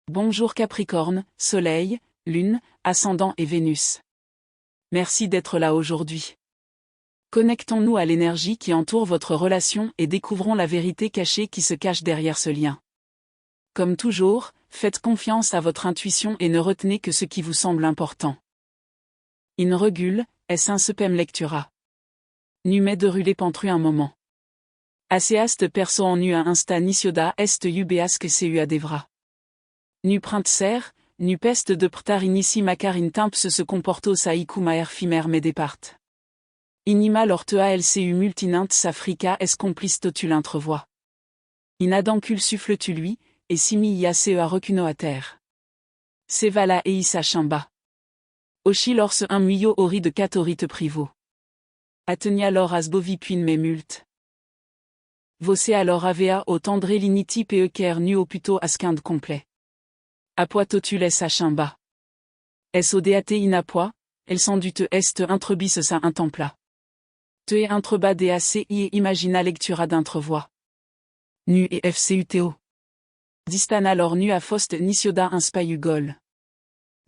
Bonjour Capricorne, Soleil, Lune, Ascendant et Vénus. Merci d'être là aujourd'hui. Connectons-nous à l'énergie qui entoure votre relation et découvrons la vérité cachée qui se cache derrière ce lien. Comme toujours, faites confiance à votre intuition et ne retenez que ce qui vous semble important. In regule, est un sepem lectura. Numet de rulé pentru un moment. Aseast perso en nu a insta nisioda est ubeasque seu adevra. Nu print ser, nu peste de prtar inici macar in timps se comporto saiku maer fimer me depart. Inima lortea lcu multinint s'africa es complice totul intrevoix. In adancul suffle tu lui, et simi iacea recuno à terre. Sevala eissa chamba. Ochi lors un muyo ori de catorite privo. Atenia lor as bovipuin me mult. Voce alors avea au tendre liniti peker nu au puto asquind complet. Apoi totules a chimba. Es odeate in apoi, el sendute est intrebis sa intempla. Te intreba daci et imagina lectura d'intrevoix. Nu et fcuto. Distan alors nu a fost nisioda inspaiugol.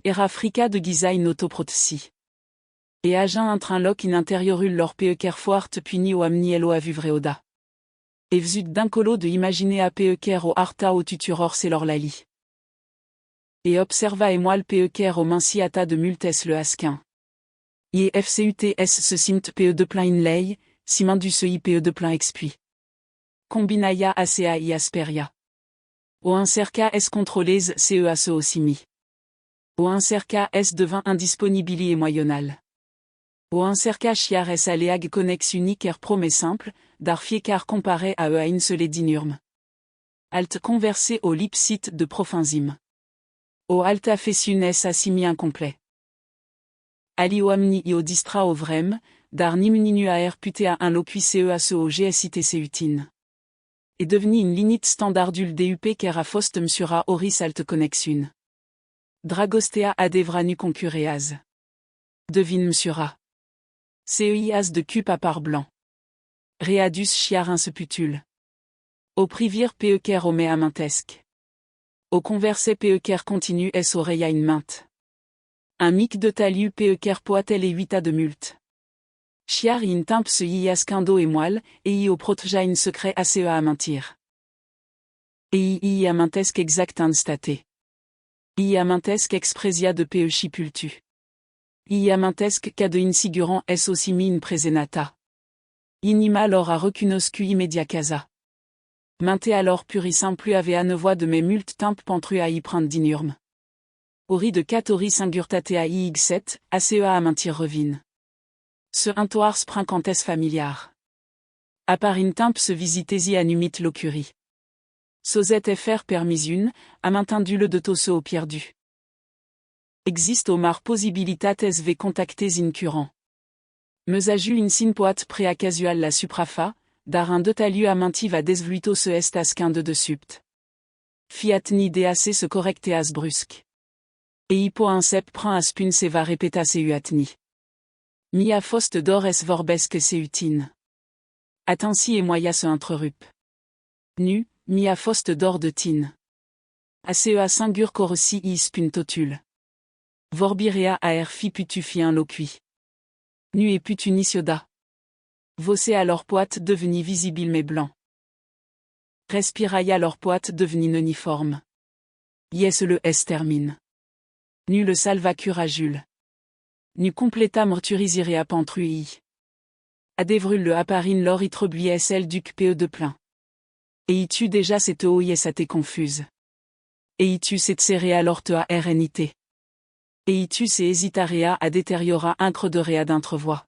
Era frica de giza in autoprotsi. Et agin intrain loc in intériorul lor peker foart puni o amnielo a vuvreoda. Et vzut d'un colo de imaginer a peker au arta au tuturor c'est lor lali. Et observa et moelle peker au minciata de multes le asquin. I fcuts se simt pe de plein in lei, simendu se ipe de plein expui. Combinaya acea i asperia. O incerca es contrôlez cea se osimi. O incerca es devint indisponibilité et moyonnal. O incerca chiar es aleag connex unique er promet simple, dar fiecar comparé à in se les dinurme. Alt conversé au lipsite de profinzim. O alta fessunes assimi incomplet. Ali o amni io distra o vrem, dar nimninu aer putea un loquicea se o gsitc utine. Et deveni une limite standardule DUP ker a fost msura oris alt connexune. Dragostea adevranu concureaz. Devine msura. Ceias de cup à part blanc. Readus chiar inseputule. Au privir peker au mea mintesque. Au converse peker continu es oreia in mainte. Un mic de taliu peker poatel et huita de mult. Chiar in timps iasquindo et moelle, et i au protja in secret acea à mentir. Et i amintesque exact instate. I amintesque expresia de pe chipultu. I amintesque ca de insigurant es osimi in presenata. Inima lor a recunoscu immedia casa. Minte alors purisim plus avea nevoix de mes mult timp pentru a i print dinurme. Ori de catori singurtate a ix7, acea à mentir revine. Ce intoars sprincantes familiar. A par in timps visitesi anumit locuri. Sozet fr permisune, a maintendu le de tosse au pierdu. Existe au mar possibilitates v contactes incurrent. Meusajul in sin poat prea casual la suprafa, dar un dotaliu a mainti va desvluito se est asquin de supt. Fiat ni dac se correcteas brusque. Et hippo insep prend aspun se va repeta se uatni. Mia fost d'or es vorbesque se utine. Attensi et moya se intrerup. Nu, mia fost d'or de tine. Acea singur corossi ispun totul. Vorbirea aer fi putu fi un loqui. Nu et putu nisioda. Voce alors poite deveni visible mais blanc. Respiraia leur poite deveni uniforme. Yes le s termine. Nu le salva curajul. Nu completa morturisirea pentrui. Adevrul le apparine lor itrebuies el duc pe de plein. Et y tu déjà cette oies à te confuse. Et y tu cette serea lortea rnit. Et y tu se hesitarea a détériora incredorea d'intrevoix.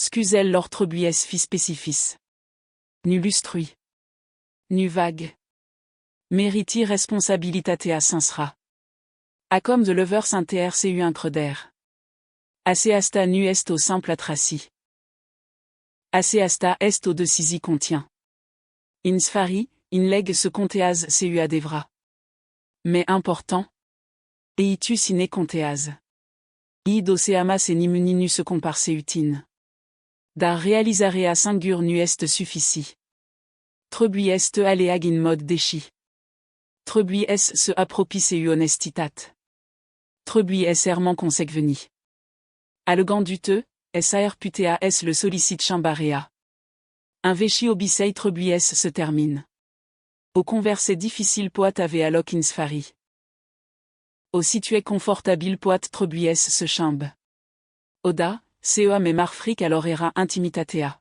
Scusel lortrebuies fi spécifice. Nu lustrui. Nu vague. Meriti responsabilitate a sinsra. A comme de levers inter cu increder. Aceasta nu est au simple atraci. Aceasta est au decisi contient. In sfari, in leg se conteaz cu adevra. Mais important. Et tu sine conteaz. Id oceamas et nimuninu se comparse utine. Dar realisarea singur nu est suffici. Trebui est aleag in mode déchi. Trebui s se appropice u honestitat. Trebui s errement consegveni. Allegant duteux, sar putea s le sollicite chimbarea. Un véchi obisei trebui s se termine. Au converser difficile poat ave alloc insfari. Au situé confortable poat trebui s se chimbe. Oda, cea me marfric alors era intimitatea.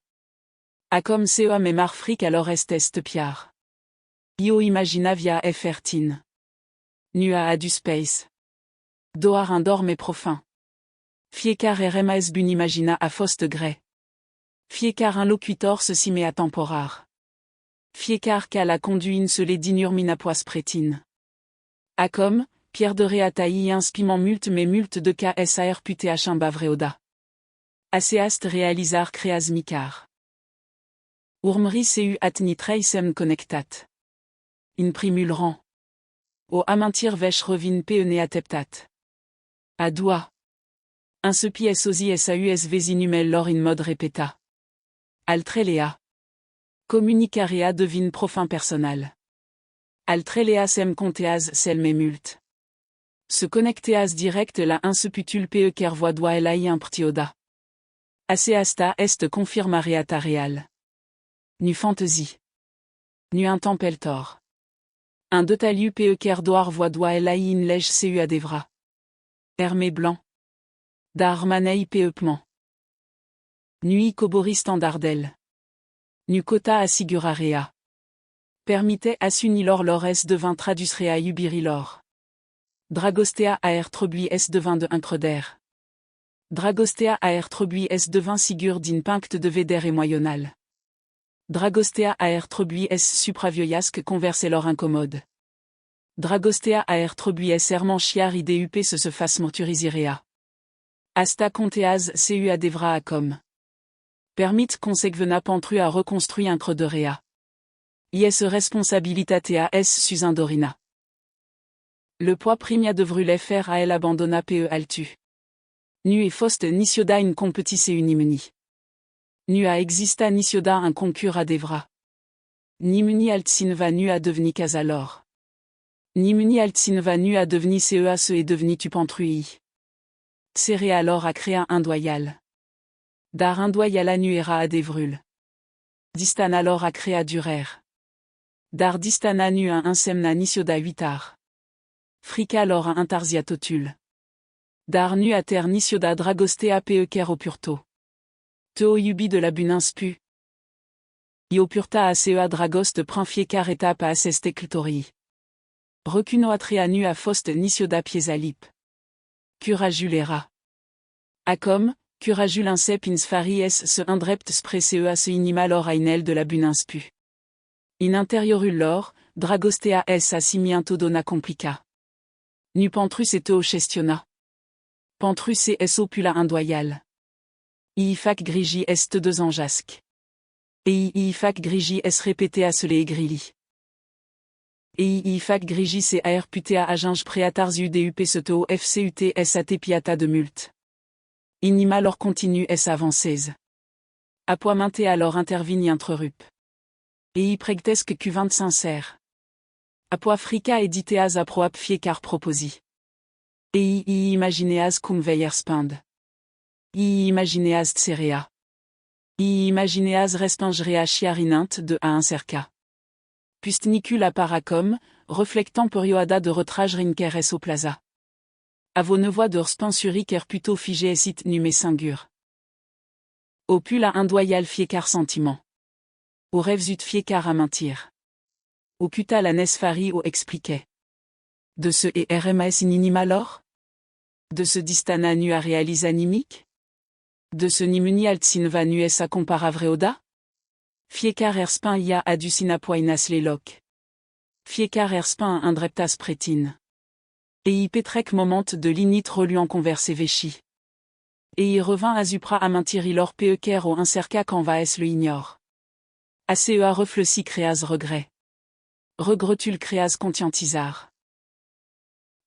Acom cea me marfric alors est piar. Io imagina via fertin. Nua adu space. Doar un dorme profin. Fiecar rms bun imagina a fost grey. Fiecar un locutor se cime a temporar. Fiecar qu'à la conduine se les dinur minapois prétine. Acom, Pierre de Réataï inspiment multe mais multe de ksar putea chimbavreoda. Aseast réalisar creas micar. Urmri seu atni treisem connectat. In primul rang. O amintir vech revin peene ateptat. A doigt. Un sepi sosi saus vesinumel lor in mode répéta. Altrelea. Communicarea devine profin personnel. Altrelea sem conteas sel me mult. Se connecteas direct la inseputul pe ker voix doit elai imprtioda. Aseasta est confirmareata real. Nu fantasy. Nu intempeltor. Un de taliu pe ker doar voix doit elai in lege seu adevra. Hermé blanc. Dar manei pe pman. Nui cobori standardel. Nu cota assigurarea. Permittait assunilor lores devint tradusrea ubirilor. Dragostea aer trebui s devint de increder. Dragostea aer trebui s devint sigur din pinct de veder et moyonnal. Dragostea aer trebui s supravioiasque converselor incommode. Dragostea aer trebui s ermanchiar ideup se fasse morturisirea. Asta conteaz seu adevra acom. Permit consegvena pantru a reconstruit un crederea. Ies responsabilitatea s sus indorina. Le poids primia devrulet faire à elle abandonna pe altu. Nu et fost nisioda in competice unimuni. Nu a exista nisioda un concur adevra. Nimuni altsinva nu a deveni casalor. Nimuni altsinva nu a deveni cea se et deveni tupantrui. Serré alors a créa un doyal. Dar un doyal annuera a devrul. Distan alors a créa durer. Dar distana nu un semna nisioda 8 Frica alors un tarzia totul. Dar nu a ter nisioda dragostea pe ker opurto. Teo yubi de la buninspu. Iopurta acea dragost prinfiecar etap a assestecltori. Recuno atrea nu a fost nisioda piesalip. Curajulera. Acom, curajul insep insfari s se indrept sprecea se inimalor ainel de la buninspu. In interiorul lor, dragostea s a simiento dona complica. Nu pentrus et teo chestiona. Pentrus et s opula indoyal. Iifac grigi est deux anjasque. Et iifac grigi s répété à se les grili. Et iifac grigi se aer putea aginge preatars udup se teo fcut s atepiata de mult. Inima lor continue s avancez. Apoiminte alors intervini intrerup. Et i pregtesque cuvinte sincère. Apoi frica editeas aproap fiecar proposi. Et i imagineas cum veierspand. I imagineas tserea. I imagineas respingerea chiarininte de a incerca. Pustnicula paracom, reflectant perioada de retrage rinker es au plaza. Avonevois de rspensuric erputo figé esit nume singur. Opula indoyal fiecar sentiment. Au rêves ut fiecar à mentir. Au cuta la nesfari au expliquait. De ce et rms inimalor? De ce distana nu a réalise animique? De ce nimuni altsinva nu es a comparavreoda? Fiecar erspin ia aducinapoinas leloc. Fiecar erspin indreptas prétine. Et y petrec moment de l'init reluant converse véchi. Et y revint azupra à mentir peker au incerca quand va es le ignore. Acea refleci créas regret. Regretul créas conscientisar.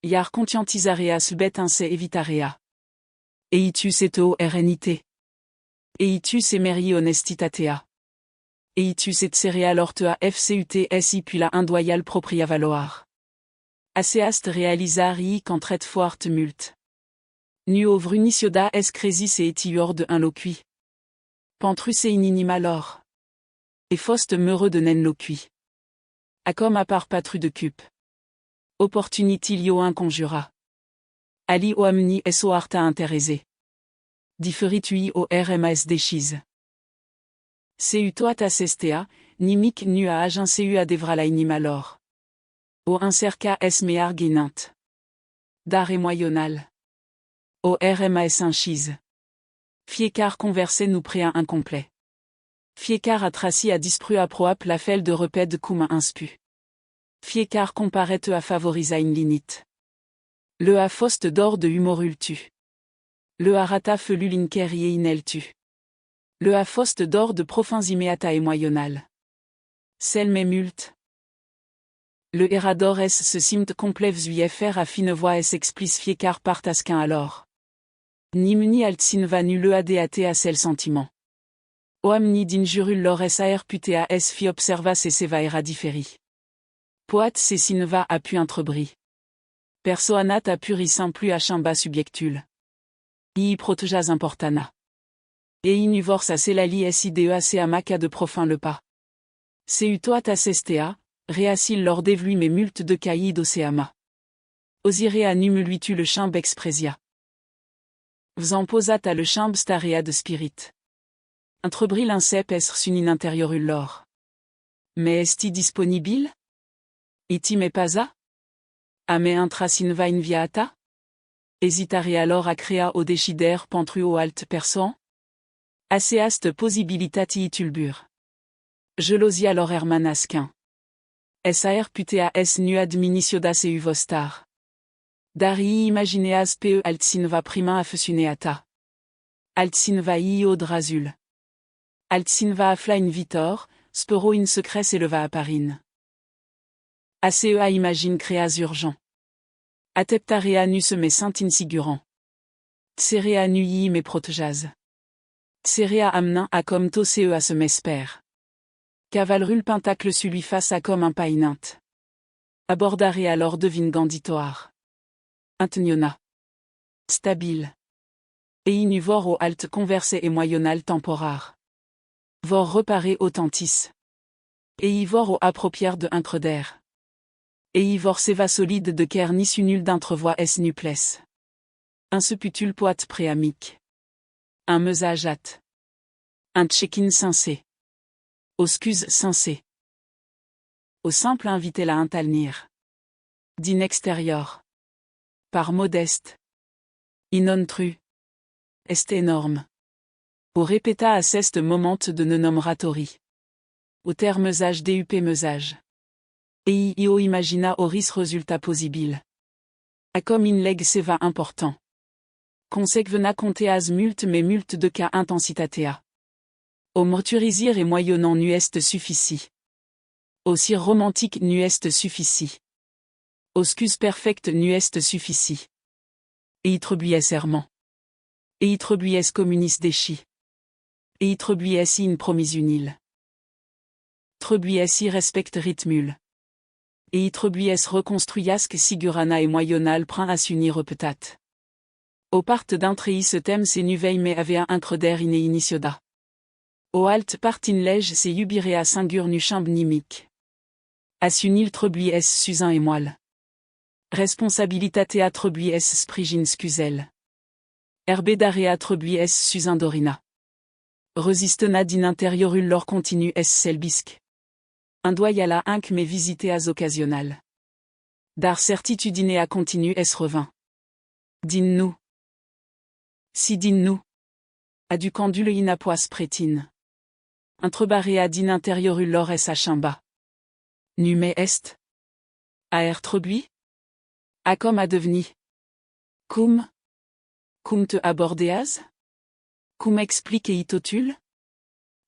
Iar conscientisareas bet inse evitarea. Eitus eteo rnit. Eitus emeri honestitatea. Eitus et cereal ortea fcut si puis la indoyal propria valoir. Aseast réalisar i qu'entret foart mult. Nu ovrunicioda es cresis et etiur de un loqui. Pentrus et inimalor. Et fost meureux de nen loqui. Acom à part patru de cup. Opportunitilio inconjura. Ali oamni so arta interese. Differitui o rmas dechiz. Seu toat assestea, nimic nu a agin seu adevra inimalor. O incerca es mear guinint. Dar et moyonnal. O rmas inchise. Fiecar converser nous préa incomplet. Fiecar a traci a dispru a proap la fel de repède cum inspu. Fiecar comparet a favorisa in linit. Le a fost d'or de humorultu. Le a rata felu linker et ineltu. Le a fost d'or de profins imeata et moyonnal. Sel me mult. Le erador s se simt complevs uifr a fine voix s explis fiecar partasquin alors. Nimni altsinva nu le adat a sel sentiment. Oamni d'injurul lor sar putea s fi observa se seva era differi. Poat se sinva a pu intrebri. Persoanat a puri simplu a chimba subjectul. I protejas importana. Et inuvors a selali sideac a maca de profin le pas. Seu toat assestea, réassil lors devlui me mult de caïd océama. Osirea numuluitu le chimbe expresia. Vzan posat a le chimbe starea de spirit. Intrebri l'incep esr sunin intériorul lor. Mais est-il disponible? Iti me pasa? Ame intrasinva in viata? Hésitare alors a crea au déchider pentruo alt persoan? Aseast possibilitati tulbur. Gelosia lor hermanasquin. Sar putea s nu adminicioda seu vostar. Dari imagineas pe altsinva prima afesuneata. Altsinva io drazul. Altsinva afla in vitor, spero in secret s'éleva à parine. Acea imagine créas urgent. Ateptarea nu se me saint insigurant. Tserea nui me protejas. Tserea amnin a comme tosee a se m'espère. Cavalrul pentacle lui face à comme un painint. Abordare alors devine ganditoar. Inteniona. Stabile. Et inuvor au alt converse et moyonnal temporar. Vor reparé autentis. Et ivor au approprière de increder. Et ivor seva solide de ker ni sunul d'intrevoix es nuples. Un seputul poat préamique. Un mesajat. Un tchekin sensé. Auscuse sensé. Au simple invité la intalnir. Din extérieur. Par modeste. Inon tru. Est énorme. Au répéta à ceste moment de ne nomratori. Au terme mesage dup mesage. Et io imagina oris resultat possible. A comme in leg seva important. Consequevena conteas mult mais mult de cas intensitatea. Au morturisir et moyonnant nu est suffici. Au cire romantique nu est suffici. Au scuse perfecte nu est suffici. Et itrebuies serment. Et itrebuies communis déchi. Et itrebuies in promis unil. Trebuies respect ritmul. Et itrebuies reconstruiasque sigurana et moyonnal prin à s'unir peut-être. Au part d'un treis ce thème c'est nuveille mais avait un increder in inicioda. Au alt part in lege c'est yubirea singur nu chimbe nimique. À s'unil trebuies susin et moelle. Responsabilitatea trebuies sprigin scusel. Herbedarea trebuies susin dorina. Resistena din intériorul lor continu es selbisque. Indoyala inc mais visiteas occasionnal. Dar certitudinea continu es revint. Din-nous. Si din-nous. Aducandule inapoas prétine. Intrebarea din intériorul lor es achimba. Nume est. Aer trebui. A comme a deveni. Cum. Cum te abordeas? Cum explique itotul?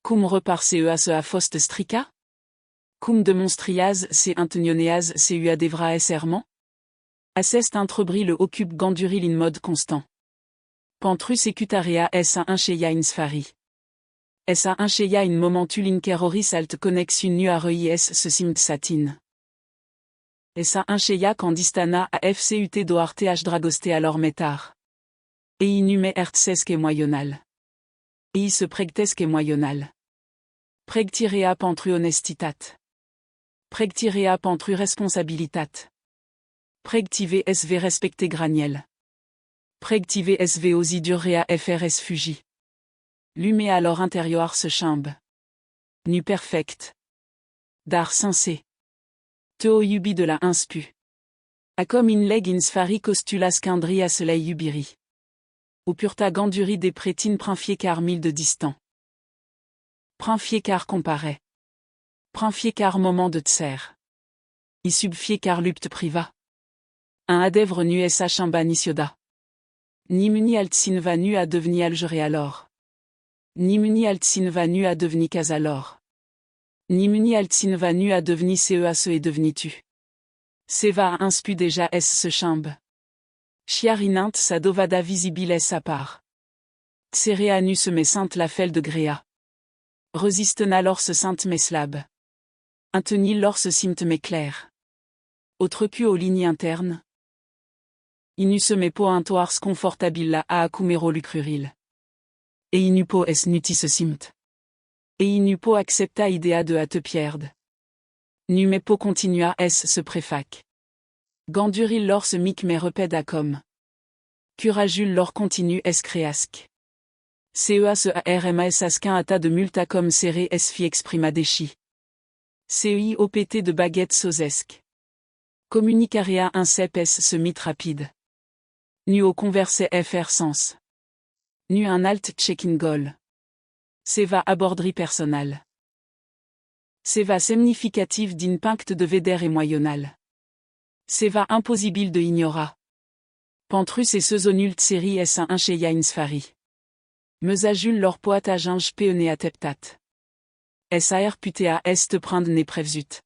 Cum reparse se a fost strica? Cum demonstrias se intenioneas se adevra serment? Assest intrebri le occupe ganduril in mode constant. Pentrus ecutarea a incheia in sfari. A incheia in momentul inkeroris alt connexion nu a reis se simt satin. Essa un cheya candistana a fcut doar th dragoste alors metar. Et inume ertseske moyonal. Et se pregteske moyonal. Pregtirea pantru honestitat. Pregtirea pantru responsabilitat. Pregtive sv respecte graniel. Pregtive sv osidurea frs fugi. Lume alors intérieur se chambe. Nu perfect. Dar sensé. Teo yubi de la inspu. Acom in leg in sfari costulas quindri a soleil yubiri. Au purta ganduri des prétines prinfiécar mille de distant. Prinfiécar comparaît. Prinfiécar moment de tser. Isubfiécar lupt priva. Un adèvre nu sa chimba nisioda. Ni muni altsin va nu à deveni algeré alors. Ni muni altsin va nu à deveni casalor. Ni muni altsin va nu à deveni ce et deveni tu. Seva a inspu déjà se chimbe. Chiarinint sa dovada visibile sa part. Xerea nu se met sainte la felle de gréa. Resistena lors se sainte meslab. Intenil lors se simt m'éclaire. Autre cul aux lignes internes. Inus me po intoars confortabilla a acumero lucruril. Et inupo es nutis simt. Et inupo accepta idea de te pierde. Numepo continua se préfac. Ganduril lor se mic me repède à com. Curajul lor continue créasque. Cea se armas asquin ata de multa com serré fi exprima déchi. Cei opt de baguette sosesque. Communicarea un cep se mit rapide. Nu au converse fr sens. Nu un alt check-in goal. Seva abordri personnel. Seva semnificative d'inpinct de veder et moyonnal. Seva impossible de ignora. Pentrus et sezonult série un incheya insfari. Mesajul lor poat aginge peone ateptat. Sar putea est prind ne prevzut.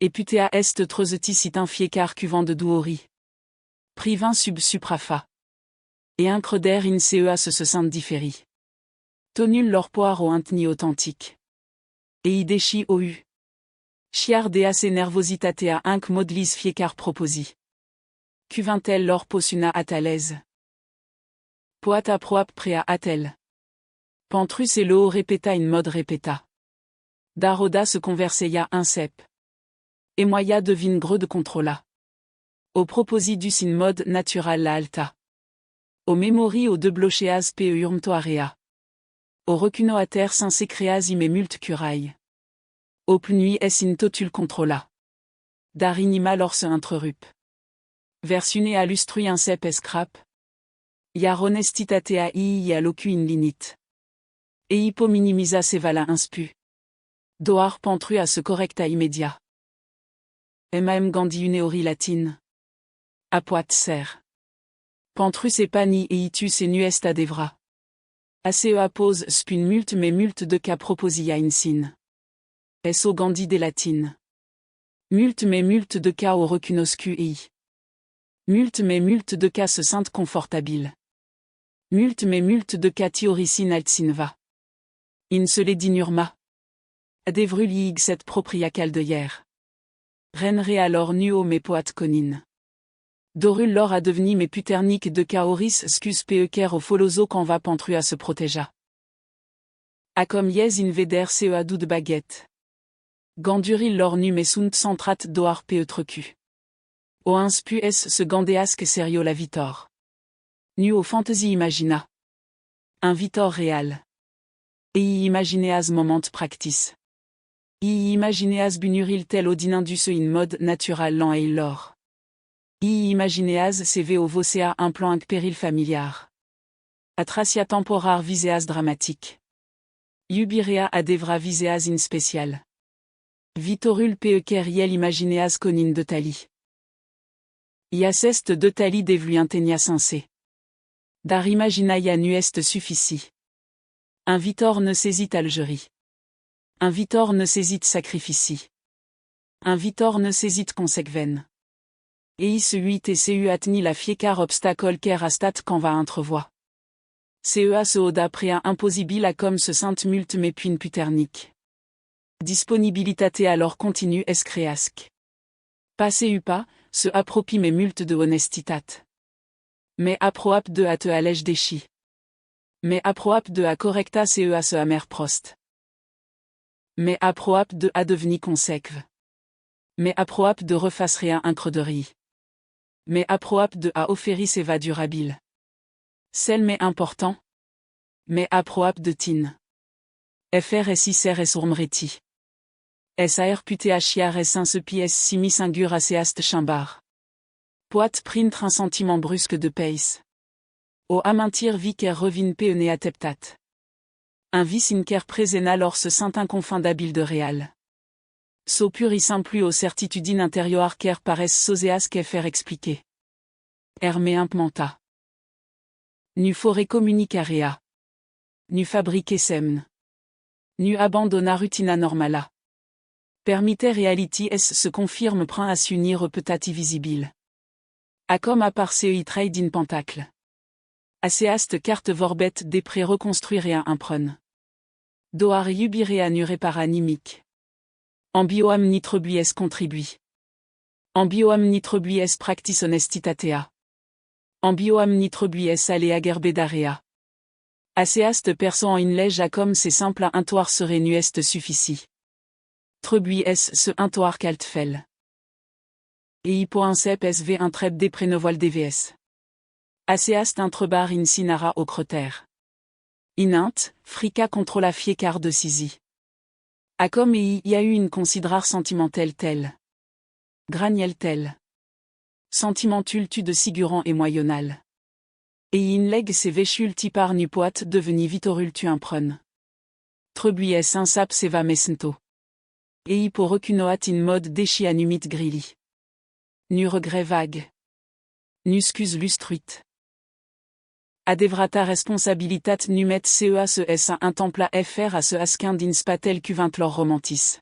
Et putea est trezeti sit infiécar cuvant de douori. Privin sub suprafa. Et increder in se sainte différi. Tonul lor poire au intni authentique. Et idechi au u. Chiar deas et nervositatea inc modlis fiécar proposi. Cuvintel lor posuna atalaise. Poata proap prea atel. Pentrus et loo répéta in mode répéta. Daroda se converseia un cep. Et moya devine greux de controla. Au propositus in mode natural la alta. Au memori au de blocheas pe urmtoarea. Au recunoater sin secreas ime mult curaille. Au pnui es in totul controla. Darinima lor se intrerup. Versune alustrui un cep escrap. Iar honestitatea a locu in linit. Et hippo minimisa sevala inspu. Doar pentru à ce correcta immédiat. Mam gandi uneori latine. Apoat ser. Pentrus et pani et itus et nuest adevra. Acea pose spun mult mais mult de ca proposia insin. So gandi des latines. Mult mais mult de ca au recunoscu ei. Mult mais mult de ca se sainte confortabile. Mult mais mult de ca tioricine altsinva. In se ledinurma. Adevruliig set propria caldeyer. Renre alors nuo me poat conin. Dorul lor a deveni me puternique de caoris scus peeker au foloso quand va pentru à se protéja. A comme yez in veder cea de baguette. Ganduril lor nu me sunt centrat doar peutrecu. O inspu se gandéasque serio la vitor. Nu au fantasy imagina. Un vitor réal. Et imagineas moment practice. Imagineas bunuril tel odinindus in mode natural lent et lor. Imagineas cv au vocea un plan inc péril familiar. Atracia temporar viseas dramatique. Iubirea adevra viseas in spécial. Vitorul peekeriel imagineas conin de tali. Iacest de tali devlu intenia sensé. Dar imaginaia nuest suffici. Un vitor ne saisit algerie. Un vitor ne saisit sacrifici. Un vitor ne saisit consequven. Et se 8 et cu atni la fiécar obstacle ker astat quand va entrevoie. Cea se oda prea impossible à comme se sainte mult mépuin puternique. Disponibilitate alors continue escréasque. Pas, se appropie mes multes de honestitat. Mais aproap de à te allège déchi. Mais aproap de à correcta à se amer prost. Mais aproap de à deveni conséquve. Mais aproap de refasse rien increderie. Mais aproap de à offéris va durabile. Celle mais important. Mais aproap de tin. Fr si ser es urmreti. Sar puté achiar es un se pies simi singur aseast chimbar. Poit print un sentiment brusque de pace. O amintir vicer revin peone ateptat. Un vis inker présena lors ce saint inconfondable de réal. So puri plus aux certitudines intérioires ker pares soseas qu'fr expliquer. Hermé impmenta. Nu fore communicarea. Nu fabrique semn. Nu abandonna rutina normala. Permiter reality se confirme print à s'unir peut-être visible. A comme à part cei trade in pentacle. Aseast carte vorbet dépré reconstruire et imprun. Doar yubire anure par animique. Ambioam nitrebuies contribui. Ambioam nitrebuies practice honestitatea. Ambioam nitrebuies alea gerbedarea. Aseast perso en inlège a comme c'est simple à intoir serait nuest suffici. Trebuies se intoir caltfel. Et hypo incep sv un trep des prénovoil dvs. Aseast intrebar in sinara au creter. Inint, frica contre la fiécar de sisi. A comme et y a eu une considérare sentimentelle telle. Graniel telle. Sentimentul tu de sigurant et moyonnal. Et in leg se véchul tipar nu poat deveni vitorul tu imprun. Trebuies insap seva mesento. Et hypo recunoat in mode déchi anumit grilli. Nu regret vague. Nuscus lustruit. Adevrata responsabilitat numet cea se s un templa fr à se asquin spatel cuvint lor romantis.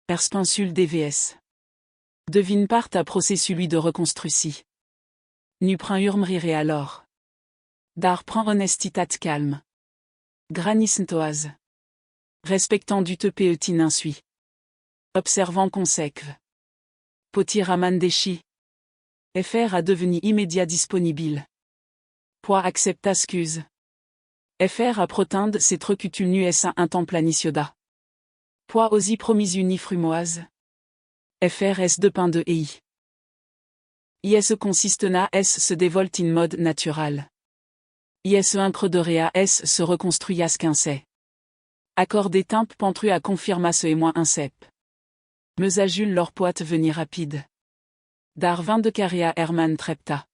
Perspensul dvs. Devine part à processus de reconstruci. Nu prin urmrire alors. Dar prend honestitat calme. Granisntoise. Respectant du te peetin insui. Observant conséquve. Potir aman déchi. Fr a devenu immédiat disponible. Poi accepta scuse. Fr a protinde ses trecutul nu s un templanicioda. Poi osi promis uni frumoise. Fr s de pain de ei. Is consistena s se dévolte in mode natural. Is incredorea s se reconstruit asquinsait. Accord des timp pentru à confirma ce et moins incep. Meusajul leur poite venir rapide. Dar 20 de carea herman trepta.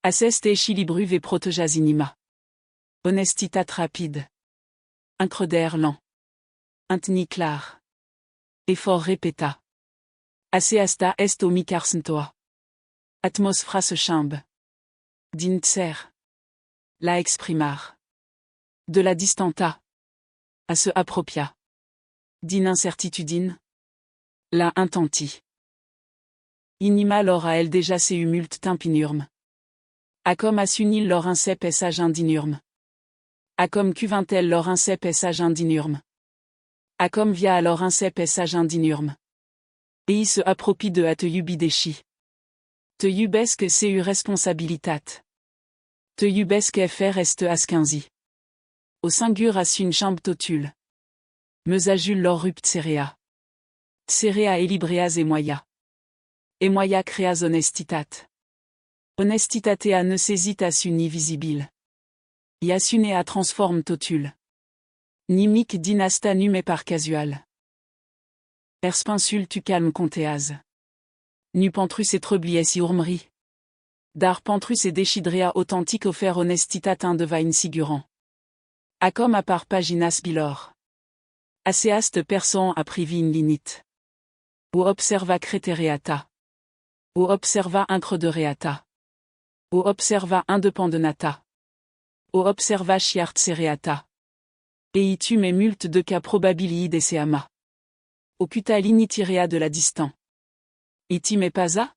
Asseste équilibruve et protejas inima. Honestitat rapide. Increder lent. Intni clar. Effort répéta. Aseasta est omicarsentoa. Atmosphra se chimbe. Dintser. La exprimar. De la distanta. À se appropria. Din incertitudine. La intenti. Inima lor a elle déjà se humult timpinurme. A comme assunil lor incep es agendinurme. A comme cuvintel lor incep es agendinurme. A comme via alors incep es agendinurme. Et se appropie de a te yubidechi. Te yubesque seu responsabilitat. Te yubesque fr est asquinzi. Au singur assun chamb totul. Meusajul lor rupt serea. Serea elibreas et moya. Et moya creas honestitat. Honestitatea ne saisit à suni visible. Yasunea transforme totul. Nimic dynasta nume par casual. Perspinsul tu calme conteaz. Nu pentrus et treblies urmri. Dar pentrus et déchidrea authentique offert honestitat un devine sigurant. A comme à part paginas bilor. Aseast persan a privi in linit. O observa cretereata. O observa incredereata. O observa independenata. O observa chiart sereata. Eitum et mult de cas probabilii deseama. Ocuta l'initirea de la distant. Itim et pasa?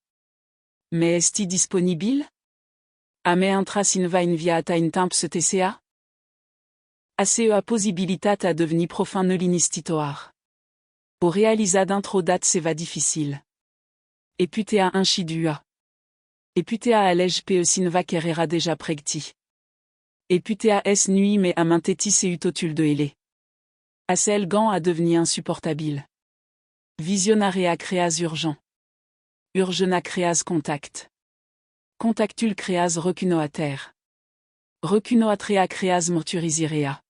Mais est-il disponible? Ame intras invain viata in temps tca? Acea possibilitat a deveni profane l'inistitoar. O réalisa d'introdat se va difficile. Eputea inchidua. Eputea alege pe sinva kerera deja pregti. Eputea es nui me aminteti seutotul de hele. Asel gant a devenu insupportable. Visionarea créas urgent. Urgena créas contact. Contactul créas recunoater. Recunoatrea créas morturisirea.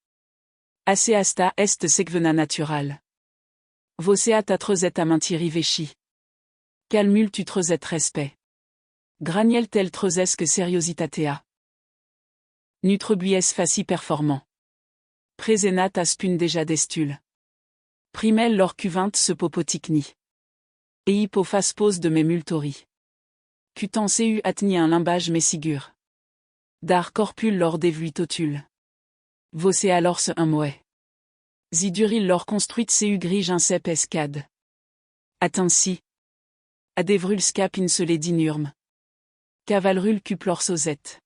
Aceasta est secvena natural. Vocea tatrezet amintiri vechi. Calmul tu trezet respect. Graniel tel trezesque seriositatea. Nutrebuies faci performant. Presenat aspun deja destul. Primel lor cuvinte se popoticni. Eipo fas pose de mes multori. Cutan seu atni un limbage messigur. Dar corpul lor devuitotul. Vocea lors un moet. Ziduril lor construite seu grige un cep escade. Attensi. Adevrul scap in se dinurme. Cavalrul cuplor sosette.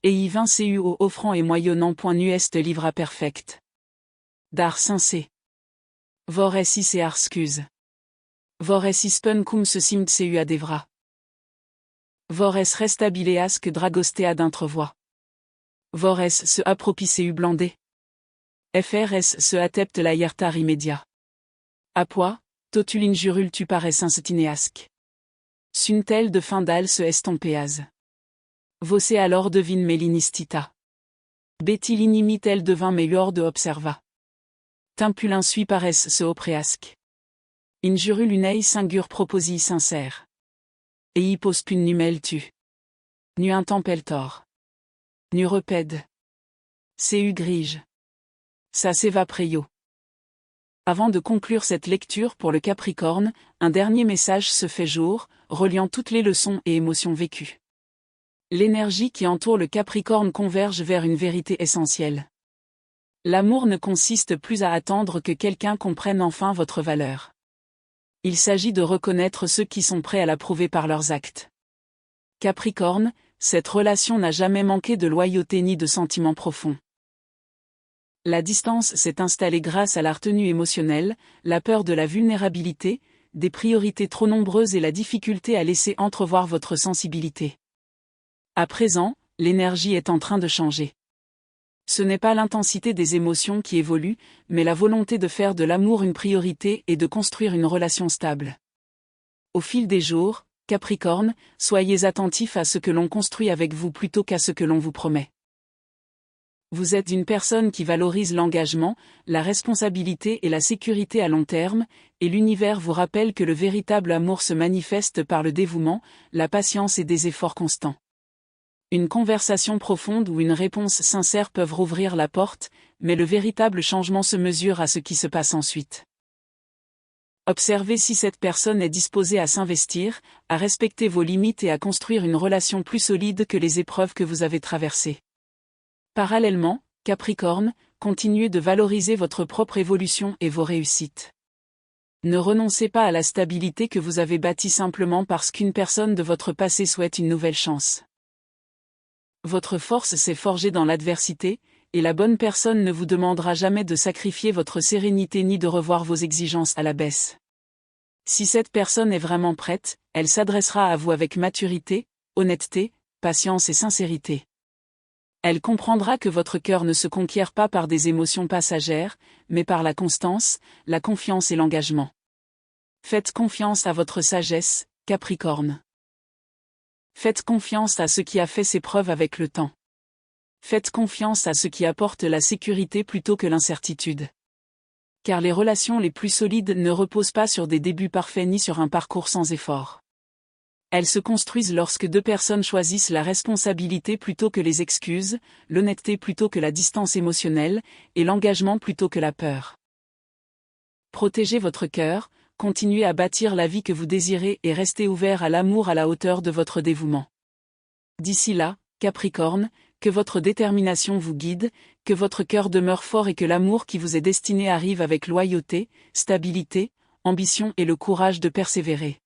Et y vint seu au offrant et moyonnant point nu est livra perfect. Dar sincé. Vor essis et arscuse. Vor essis pun cum se simt seu adevra. Vor es restabileas que dragostea d'intrevoix. Vor es se appropie seu blandé. FRS se atepte la hiertar immédiat. Apoi, totulin jurul tu pares instineasque. Suntel de fin d'al se estompeaz. Voce alors devine melinistita. Betilinimitel devint meilleur de observa. Timpulin sui pares se opreasque. Injurul unei singur proposi sincère. Eipos pun numel tu. Nu intempeltor. Nu repède. Seu grige. Ça s'évapreio. Avant de conclure cette lecture pour le Capricorne, un dernier message se fait jour, reliant toutes les leçons et émotions vécues. L'énergie qui entoure le Capricorne converge vers une vérité essentielle. L'amour ne consiste plus à attendre que quelqu'un comprenne enfin votre valeur. Il s'agit de reconnaître ceux qui sont prêts à l'approuver par leurs actes. Capricorne, cette relation n'a jamais manqué de loyauté ni de sentiments profonds. La distance s'est installée grâce à la retenue émotionnelle, la peur de la vulnérabilité, des priorités trop nombreuses et la difficulté à laisser entrevoir votre sensibilité. À présent, l'énergie est en train de changer. Ce n'est pas l'intensité des émotions qui évolue, mais la volonté de faire de l'amour une priorité et de construire une relation stable. Au fil des jours, Capricorne, soyez attentifs à ce que l'on construit avec vous plutôt qu'à ce que l'on vous promet. Vous êtes une personne qui valorise l'engagement, la responsabilité et la sécurité à long terme, et l'univers vous rappelle que le véritable amour se manifeste par le dévouement, la patience et des efforts constants. Une conversation profonde ou une réponse sincère peuvent rouvrir la porte, mais le véritable changement se mesure à ce qui se passe ensuite. Observez si cette personne est disposée à s'investir, à respecter vos limites et à construire une relation plus solide que les épreuves que vous avez traversées. Parallèlement, Capricorne, continuez de valoriser votre propre évolution et vos réussites. Ne renoncez pas à la stabilité que vous avez bâtie simplement parce qu'une personne de votre passé souhaite une nouvelle chance. Votre force s'est forgée dans l'adversité, et la bonne personne ne vous demandera jamais de sacrifier votre sérénité ni de revoir vos exigences à la baisse. Si cette personne est vraiment prête, elle s'adressera à vous avec maturité, honnêteté, patience et sincérité. Elle comprendra que votre cœur ne se conquiert pas par des émotions passagères, mais par la constance, la confiance et l'engagement. Faites confiance à votre sagesse, Capricorne. Faites confiance à ce qui a fait ses preuves avec le temps. Faites confiance à ce qui apporte la sécurité plutôt que l'incertitude. Car les relations les plus solides ne reposent pas sur des débuts parfaits ni sur un parcours sans effort. Elles se construisent lorsque deux personnes choisissent la responsabilité plutôt que les excuses, l'honnêteté plutôt que la distance émotionnelle, et l'engagement plutôt que la peur. Protégez votre cœur, continuez à bâtir la vie que vous désirez et restez ouvert à l'amour à la hauteur de votre dévouement. D'ici là, Capricorne, que votre détermination vous guide, que votre cœur demeure fort et que l'amour qui vous est destiné arrive avec loyauté, stabilité, ambition et le courage de persévérer.